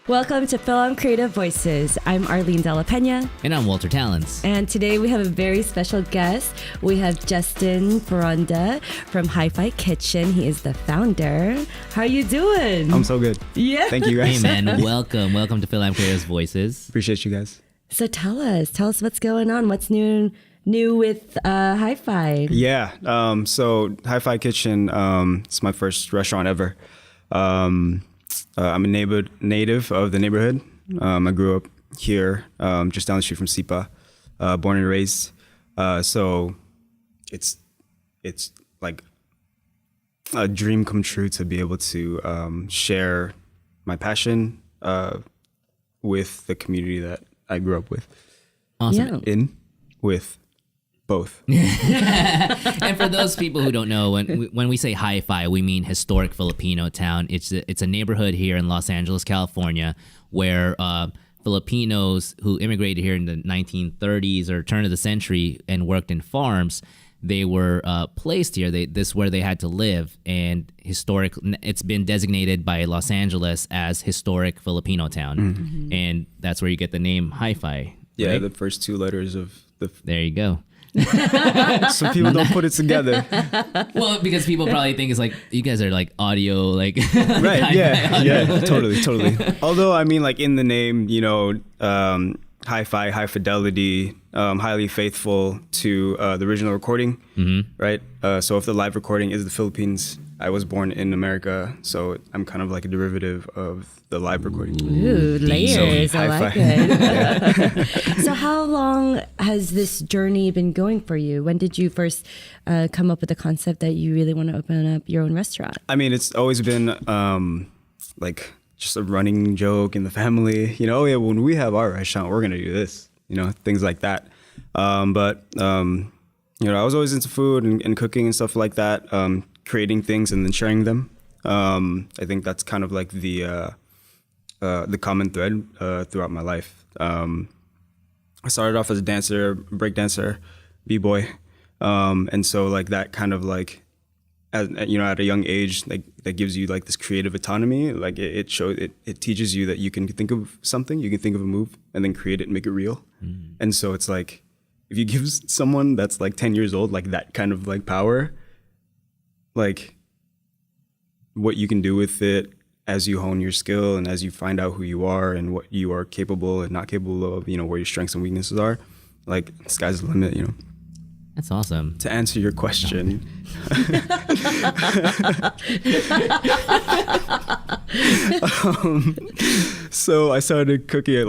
Welcome to FilAm Creative Voices. I'm Arlyn de la Pena. And I'm Walter Talents. And today we have a very special guest. We have Justin Foronda from HiFi Kitchen. He is the founder. How are you doing? I'm so good. Yeah. Thank you guys. Hey man, welcome to FilAm Creative Voices. Appreciate you guys. So tell us what's going on. What's new with HiFi? Yeah. So HiFi Kitchen, it's my first restaurant ever. I'm a native of the neighborhood. I grew up here, just down the street from SIPA, born and raised. So it's like a dream come true to be able to share my passion with the community that I grew up with. Awesome. Yeah. With both. And for those people who don't know, when we say HiFi, we mean historic Filipino town. It's a neighborhood here in Los Angeles, California, where Filipinos who immigrated here in the 1930s or turn of the century and worked in farms, they were placed here. This is where they had to live, and it's been designated by Los Angeles as historic Filipino town, and that's where you get the name HiFi. Yeah, right? the first two letters of the. There you go. So people don't put it together. Well, because people probably think it's like you guys are like audio, like Right. Yeah. Totally. Although I mean, like in the name, hi-fi, high fidelity, highly faithful to the original recording, right? So if the live recording is the Philippines, I was born in America, so I'm kind of like a derivative of the live recording. Ooh, layers. So, I like it. So how long has this journey been going for you? When did you first come up with the concept that you really want to open up your own restaurant? I mean, it's always been like just a running joke in the family. Oh yeah, when we have our restaurant, we're gonna do this. Things like that. But I was always into food and cooking and stuff like that. Creating things and then sharing them. I think that's kind of like the common thread throughout my life. I started off as a dancer, break dancer, Bboy, and so like that kind of like, at a young age, like that gives you like this creative autonomy. Like it teaches you that you can think of something, you can think of a move, and then create it and make it real. And so it's like if you give someone that's like 10 years old like that kind of like power, like what you can do with it as you hone your skill and as you find out who you are and what you are capable and not capable of, where your strengths and weaknesses are, like sky's the limit, That's awesome. To answer your question. So I started cooking it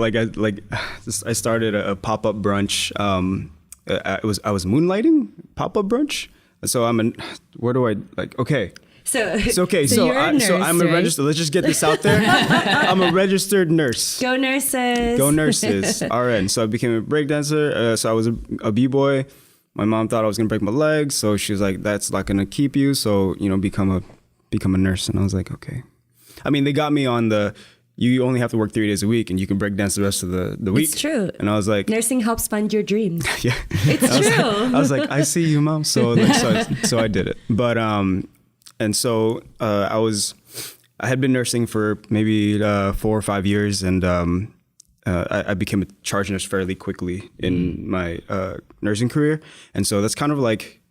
I started a pop-up brunch. I was moonlighting pop-up brunch. So okay. So you're a nurse, I'm a registered. Let's just get this out there. I'm a registered nurse. Go nurses. Go nurses. RN. So I became a breakdancer. So I was a b-boy. My mom thought I was gonna break my legs, so she was like, "That's not gonna keep you. So become a nurse." And I was like, "Okay." I mean, they got me on you only have to work 3 days a week, and you can break dance the rest of the week. It's true. And I was like, nursing helps fund your dreams. Yeah, it's true. I was like, I see you, mom. So I did it. But and so I had been nursing for maybe 4 or 5 years, and I became a charge nurse fairly quickly in my nursing career. And so that's kind of like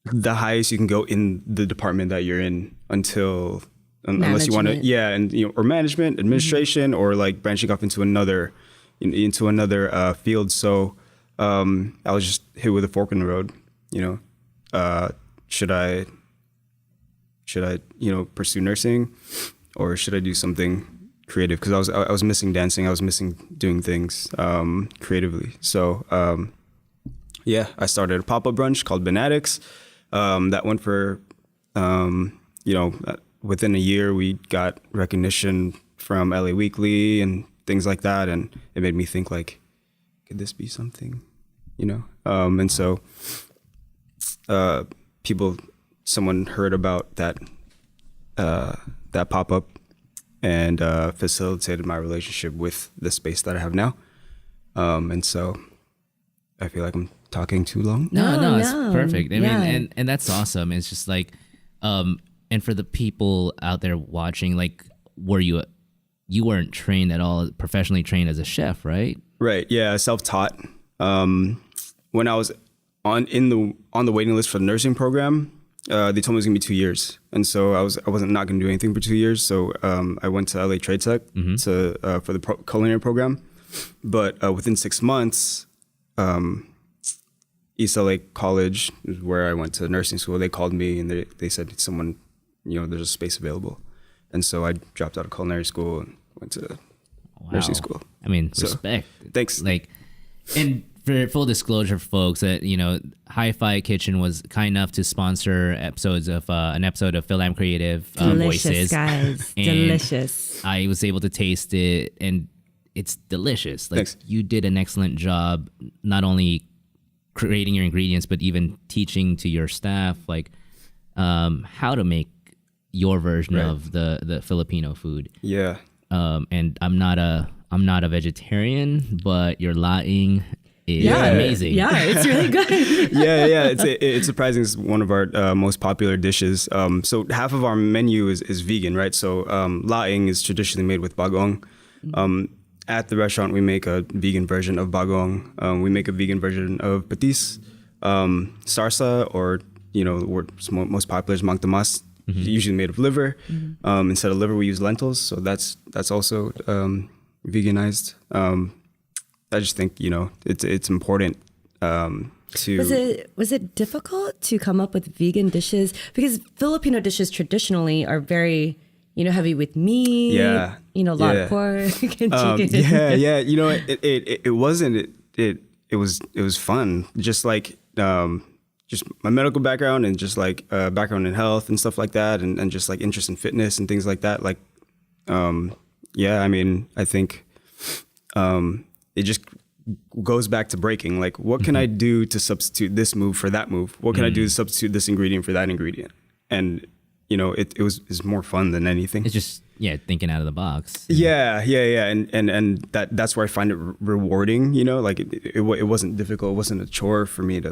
the highest you can go in the department that you're in unless you want to, or management, administration, or like branching off into another field. So I was just hit with a fork in the road. Should I pursue nursing, or should I do something creative? Because I was missing dancing. I was missing doing things creatively. So I started a pop-up brunch called Banatics. That went for within a year we got recognition from LA Weekly and things like that, and it made me think like, could this be something? And so someone heard about that pop-up and facilitated my relationship with the space that I have now. And so I feel like I'm talking too long. No, it's perfect. I mean, and that's awesome. It's just like, and for the people out there watching, like, were you you weren't trained at all, professionally trained as a chef, right? Right. Yeah. Self-taught. When I was on the waiting list for the nursing program, they told me it was gonna be 2 years, and so I wasn't not gonna do anything for 2 years. So I went to LA Trade Tech for the culinary program, but within 6 months, East LA College is where I went to nursing school. They called me and they said someone, there's a space available, and so I dropped out of culinary school and went to nursing school. I mean, So, respect. thanks. Like, and for full disclosure, folks, that HiFi Kitchen was kind enough to sponsor an episode of FilAm Creative Delicious, Voices, guys. And Delicious. I was able to taste it, and it's delicious. Like, Thanks. you did an excellent job, not only creating your ingredients, but even teaching to your staff like how to make your version of the Filipino food. Yeah. And I'm not a vegetarian, but your laing is amazing. Yeah, it's really good. yeah. It's surprising. It's one of our most popular dishes. So half of our menu is vegan, right? So laing is traditionally made with bagong. At the restaurant, we make a vegan version of bagong. We make a vegan version of patis, sarsa, or what's most popular is mang tamas, usually made of liver. Instead of liver, we use lentils, so that's also veganized. I just think it's important to. Was it difficult to come up with vegan dishes, because Filipino dishes traditionally are very heavy with meat. Yeah. A lot of pork and chicken. Yeah. It wasn't. It was fun. Just like just my medical background and just like background in health and stuff like that, and just like interest in fitness and things like that. Like, I mean, I think it just goes back to breaking. Like, what can I do to substitute this move for that move? What can I do to substitute this ingredient for that ingredient? And it's more fun than anything. It's just thinking out of the box. Yeah, and that's where I find it rewarding. Like it wasn't difficult. It wasn't a chore for me to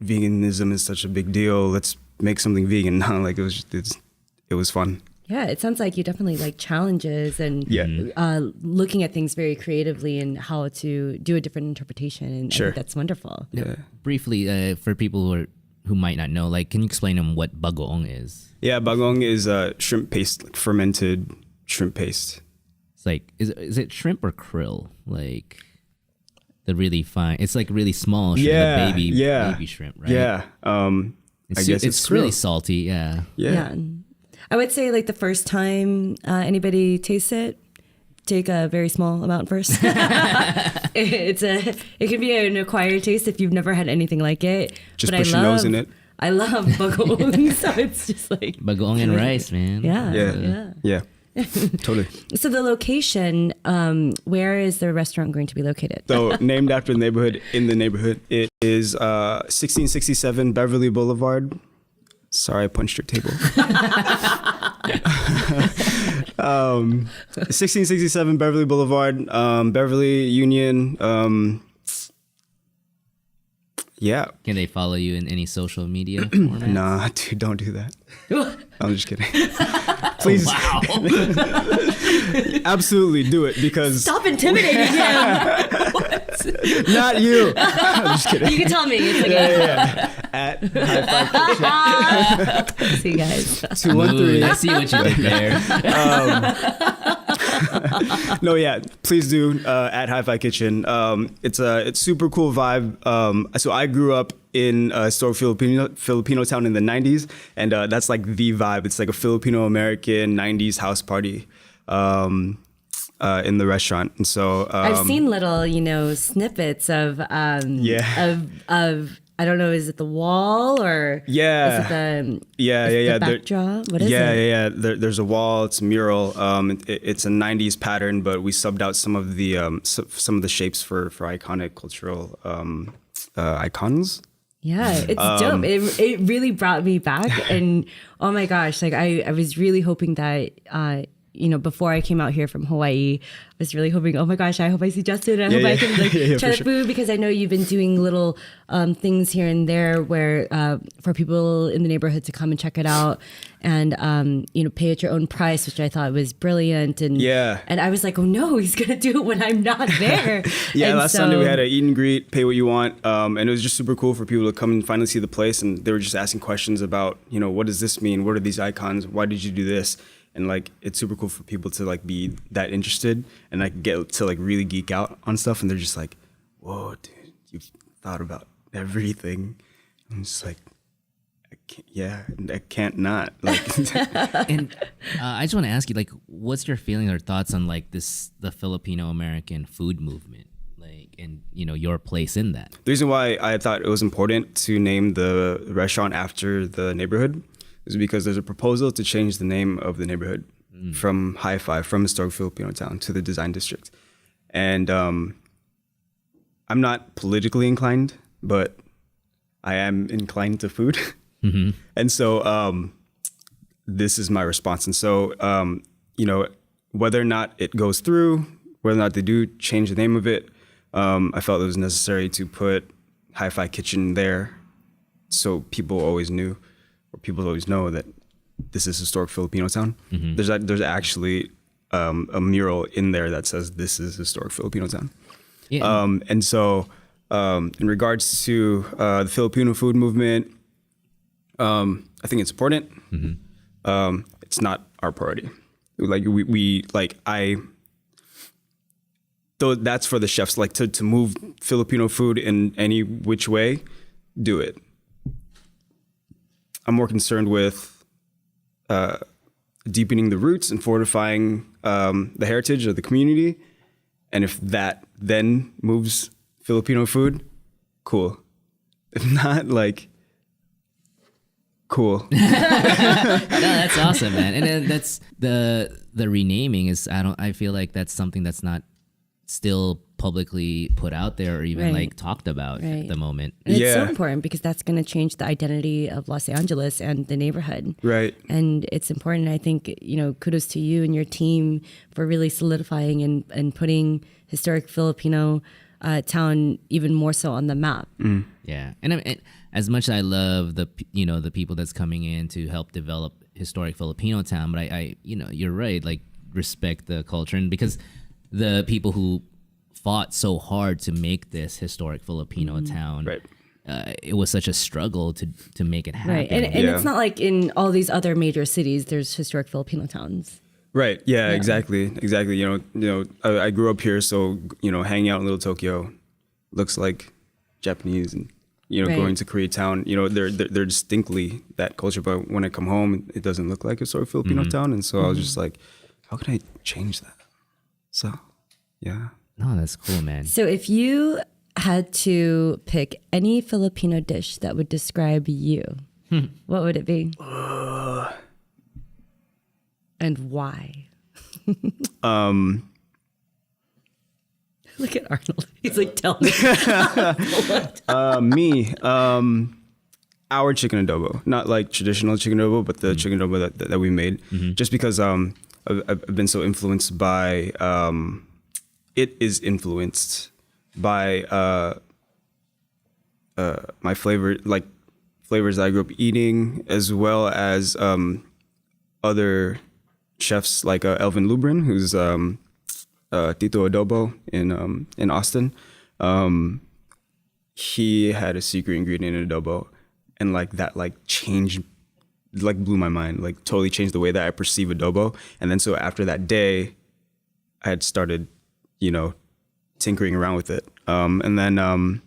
veganism is such a big deal. Let's make something vegan. No, like it was fun. Yeah, it sounds like you definitely like challenges and looking at things very creatively and how to do a different interpretation. And Sure. I think that's wonderful. Yeah. Briefly, for people who might not know, like, can you explain them what bagong is? Yeah, bagong is shrimp paste, like fermented shrimp paste. It's like, is it shrimp or krill? Like the really fine. It's like really small shrimp, the baby shrimp, right? Yeah. I guess it's krill. really salty. Yeah. Yeah. I would say like the first time anybody tastes it, take a very small amount first. It can be an acquired taste if you've never had anything like it. Just put your nose in it. I love bagong, so it's just like Bagong and rice, man. Yeah. Totally. So the location, where is the restaurant going to be located? So named after the neighborhood in the neighborhood, it is 1667 Beverly Boulevard. Sorry, I punched your table. 1667 Beverly Boulevard, Beverly Union. Yeah. Can they follow you in any social media formats? Nah, dude, don't do that. I'm just kidding. Please. Wow. Absolutely do it, because Stop intimidating him. not you. I'm just kidding. You can tell me. It's okay. Yeah. At HiFi Kitchen. See you guys. 213. I see what you did there. No, yeah, please do at HiFi Kitchen. It's super cool vibe. So I grew up in a historic Filipino town in the 90s, and that's like the vibe. It's like a Filipino American 90s house party in the restaurant. And so I've seen little, snippets of I don't know, is it the wall or is it the backdrop? What is it? There's a wall. It's a mural. It's a 90s pattern, but we subbed out some of the shapes for iconic cultural icons. Yeah, it's dope. It really brought me back, and oh my gosh, like I was really hoping that before I came out here from Hawaii, I was really hoping, oh my gosh, I hope I see Justin. I hope I can try the food, because I know you've been doing little things here and there where for people in the neighborhood to come and check it out and, pay at your own price, which I thought was brilliant. And and I was like, oh no, he's going to do it when I'm not there. Last Sunday we had an eat and greet, pay what you want. And it was just super cool for people to come and finally see the place. And they were just asking questions about, what does this mean? What are these icons? Why did you do this? And like, it's super cool for people to like be that interested and like get to like really geek out on stuff. And they're just like, whoa, dude, you've thought about everything. I'm just like, I can't not. Like, and I just want to ask you, like, what's your feelings or thoughts on like the Filipino American food movement, like, and your place in that? The reason why I thought it was important to name the restaurant after the neighborhood is because there's a proposal to change the name of the neighborhood from HiFi, from historic Filipino town, to the design district. And I'm not politically inclined, but I am inclined to food. Mm-hmm. And so this is my response. And so, whether or not it goes through, whether or not they do change the name of it, I felt it was necessary to put HiFi Kitchen there so people always knew, or people always know, that this is historic Filipino town. Mm-hmm. There's actually a mural in there that says this is historic Filipino town. Yeah. And so in regards to the Filipino food movement, I think it's important. Mm-hmm. It's not our priority. Like though that's for the chefs, like to move Filipino food in any which way, do it. I'm more concerned with deepening the roots and fortifying the heritage of the community. And if that then moves Filipino food, cool. If not, like, cool. No, that's awesome, man. And then that's the renaming is, I feel like that's something that's not still publicly put out there or even like talked about at the moment. And it's so important because that's going to change the identity of Los Angeles and the neighborhood. Right. And it's important. I think, kudos to you and your team for really solidifying and putting historic Filipino town even more so on the map. Mm. Yeah. And as much as I love the people that's coming in to help develop historic Filipino town, but I you're right, like, respect the culture. And because the people who fought so hard to make this historic Filipino town, it was such a struggle to make it happen. Right. And it's not like in all these other major cities, there's historic Filipino towns. Right. Yeah, exactly. I grew up here, so, hanging out in Little Tokyo looks like Japanese, and, going to Koreatown, they're distinctly that culture. But when I come home, it doesn't look like a sort of Filipino town. And so I was just like, how can I change that? So, yeah. No, that's cool, man. So if you had to pick any Filipino dish that would describe you, what would it be? And why? Look at Arnold. He's like, tell me. Me, our chicken adobo, not like traditional chicken adobo, but the chicken adobo that we made. Mm-hmm. Just because I've been so influenced by, it is influenced by my flavors that I grew up eating, as well as other chefs like Elvin Lubrin, who's Tito Adobo in Austin. He had a secret ingredient in adobo, and like that changed, blew my mind, totally changed the way that I perceive adobo. And then so after that day, I had started, tinkering around with it. And then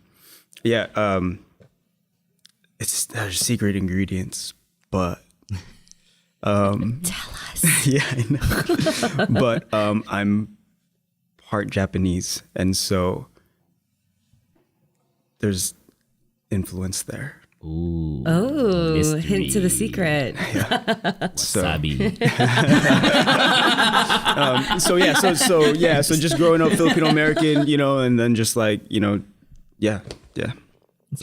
it's there's secret ingredients, but tell us. Yeah, I know. But I'm part Japanese, and so there's influence there. Ooh. Oh, mystery. hint to the secret. Yeah. Wasabi. So just growing up Filipino American, and then just just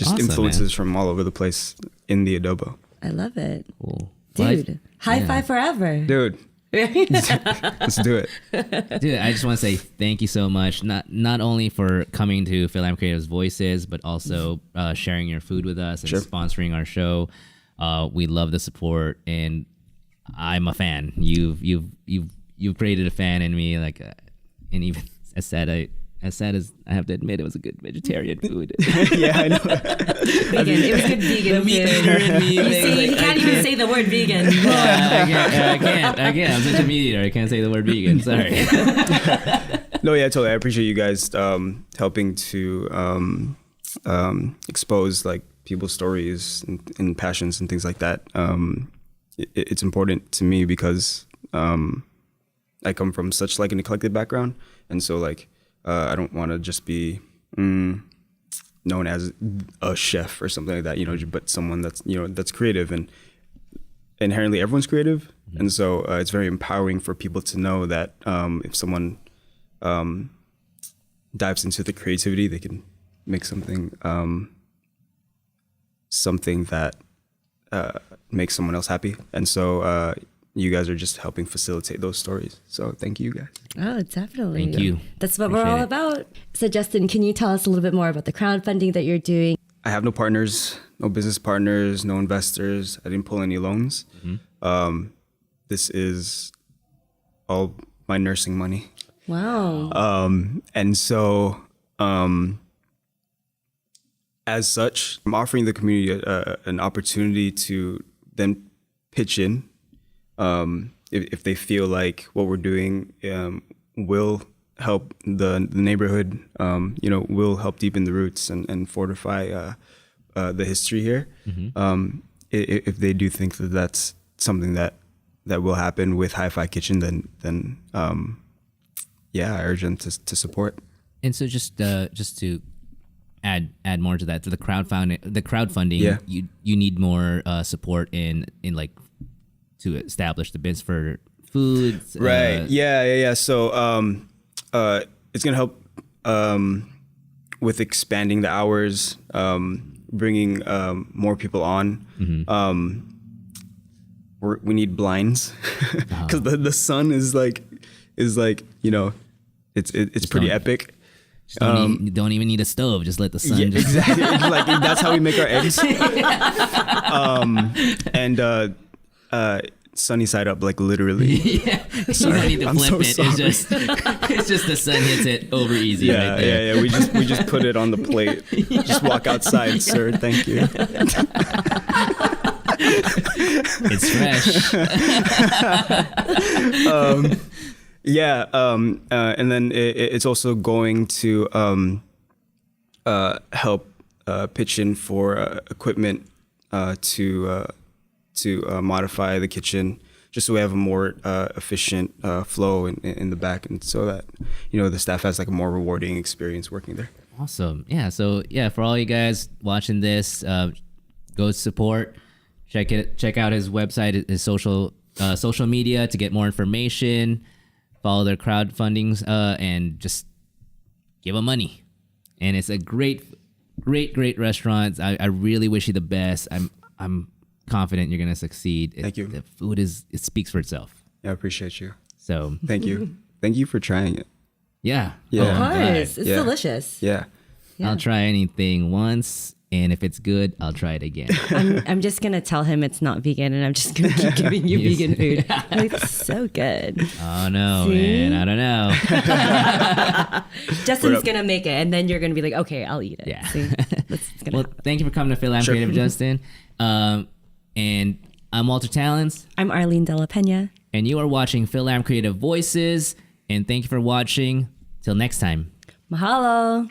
awesome, influences man. from all over the place in the adobo. I love it. Cool. Dude, high five forever. Dude, Let's do it. Dude, I just want to say thank you so much. Not only for coming to FilAm Creative's Voices, but also sharing your food with us and sponsoring our show. We love the support, and I'm a fan. You've created a fan in me, like, and even as sad as I have to admit, it was a good vegetarian food. Yeah, I know. Vegan. It was good vegan meat food. eater in me. You see, he can't even say the word vegan. I can't. I'm such a meat eater. I can't say the word vegan. Sorry. No, yeah, totally. I appreciate you guys helping to expose like people's stories and passions and things like that. It's important to me because I come from such like an eclectic background, and so like I don't want to just be known as a chef or something like that, you know, but someone that's, you know, that's creative, and inherently everyone's creative. And so it's very empowering for people to know that if someone dives into the creativity, they can make something that makes someone else happy. And so you guys are just helping facilitate those stories. So thank you guys. Oh, definitely. Thank you. That's what we're all about. So Justin, can you tell us a little bit more about the crowdfunding that you're doing? I have no partners, no business partners, no investors. I didn't pull any loans. This is all my nursing money. Wow. And so as such, I'm offering the community an opportunity to then pitch in if they feel like what we're doing will help the neighborhood, you know, will help deepen the roots and fortify the history here. If they do think that that's something that will happen with HiFi Kitchen, then yeah, I urge them to support. And so just to add more to that, to the crowdfunding, you need more support in like to establish the bids for food. Right. Yeah. So it's gonna help with expanding the hours, bringing more people on. We need blinds because the sun is like you know, it's pretty epic. You don't even need a stove. Just let the sun. Yeah, exactly. Like that's how we make our eggs. And sunny side up, like literally. Yeah. You don't need to flip it. Sorry. It's just the sun hits it over easy. Yeah, right there. yeah. We just put it on the plate. Just walk outside, sir. Thank you. It's fresh. And then it's also going to help pitch in for equipment to modify the kitchen, just so we have a more efficient flow in the back, and so that, you know, the staff has like a more rewarding experience working there. Awesome. Yeah. So yeah, for all you guys watching this, go support. Check out his website, his social media to get more information. Follow their crowdfundings and just give them money. And it's a great restaurant. I really wish you the best. I'm confident you're gonna succeed. Thank you. The food it speaks for itself. Yeah, I appreciate you. So thank you. Thank you for trying it. Yeah. Yeah. Of course. It's delicious. Yeah. I'll try anything once, and if it's good, I'll try it again. I'm just gonna tell him it's not vegan, and I'm just gonna keep giving you vegan food. I'm like, it's so good. Oh no, man, I don't know. Justin's gonna make it, and then you're gonna be like, okay, I'll eat it. Yeah. See? Well, thank you for coming to FilAm Creative, Justin. And I'm Walter Talons. I'm Arlyn De La Pena. And you are watching FilAm Creative Voices. And thank you for watching. Till next time. Mahalo.